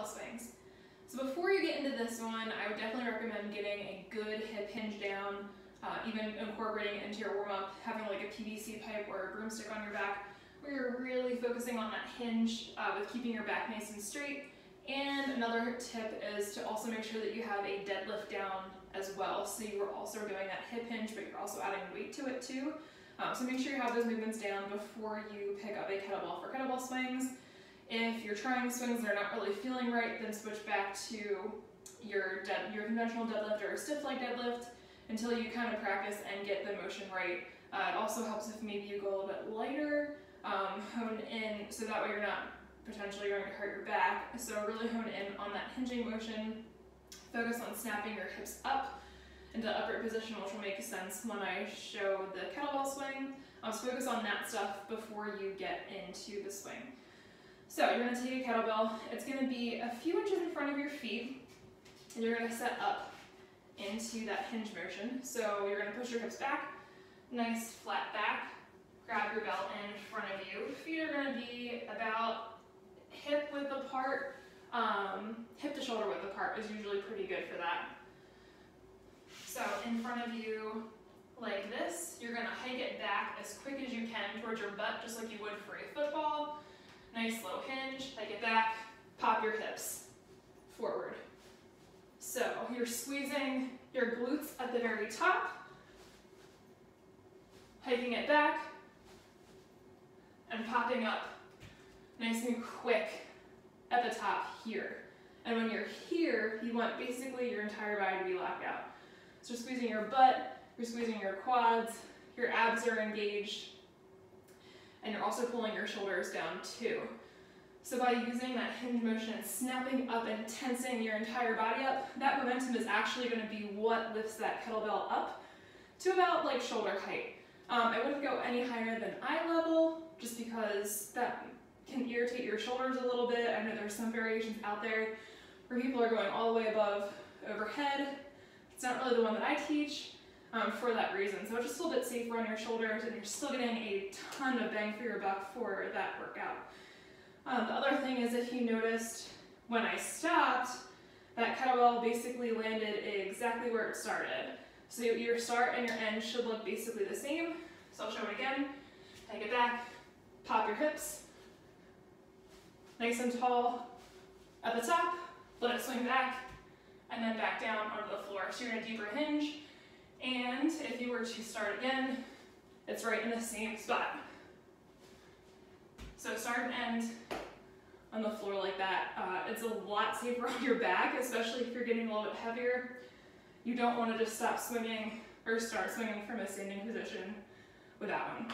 kettlebell swings. So before you get into this one, I would definitely recommend getting a good hip hinge down, even incorporating it into your warm-up, having like a PVC pipe or a broomstick on your back, where you're really focusing on that hinge with keeping your back nice and straight. And another tip is to also make sure that you have a deadlift down as well. So you are also doing that hip hinge, but you're also adding weight to it too. So make sure you have those movements down before you pick up a kettlebell for kettlebell swings. If you're trying swings that are not really feeling right, then switch back to your conventional deadlift or a stiff leg deadlift until you kind of practice and get the motion right. It also helps if maybe you go a little bit lighter, hone in, so that way you're not potentially going to hurt your back. So really hone in on that hinging motion, focus on snapping your hips up into the upright position, which will make sense when I show the kettlebell swing. So focus on that stuff before you get into the swing. So you're going to take a kettlebell, it's going to be a few inches in front of your feet, and you're going to set up into that hinge motion. So you're going to push your hips back, nice flat back, grab your belt in front of you. Feet are going to be about hip width apart, hip to shoulder width apart is usually pretty good for that. So in front of you like this, you're going to hike it back as quick as you can towards your butt, just like you would for a football. Nice low hinge, hike it back, pop your hips forward. So you're squeezing your glutes at the very top, hiking it back, and popping up nice and quick at the top here. And when you're here, you want basically your entire body to be locked out. So you're squeezing your butt, you're squeezing your quads, your abs are engaged, and you're also pulling your shoulders down too. So by using that hinge motion and snapping up and tensing your entire body up, that momentum is actually going to be what lifts that kettlebell up to about like shoulder height. I wouldn't go any higher than eye level, just because that can irritate your shoulders a little bit. I know there's some variations out there where people are going all the way above overhead. It's not really the one that I teach for that reason. So it's just a little bit safer on your shoulders, and you're still getting a ton of bang for your buck for that workout. The other thing is, if you noticed when I stopped, that kettlebell basically landed exactly where it started. So your start and your end should look basically the same. So I'll show it again. Take it back, pop your hips, nice and tall at the top, let it swing back, and then back down onto the floor. So you're in a deeper hinge, and if you were to start again, it's right in the same spot. So start and end on the floor like that. It's a lot safer on your back, especially if you're getting a little bit heavier. You don't want to just stop swinging or start swinging from a standing position with that one.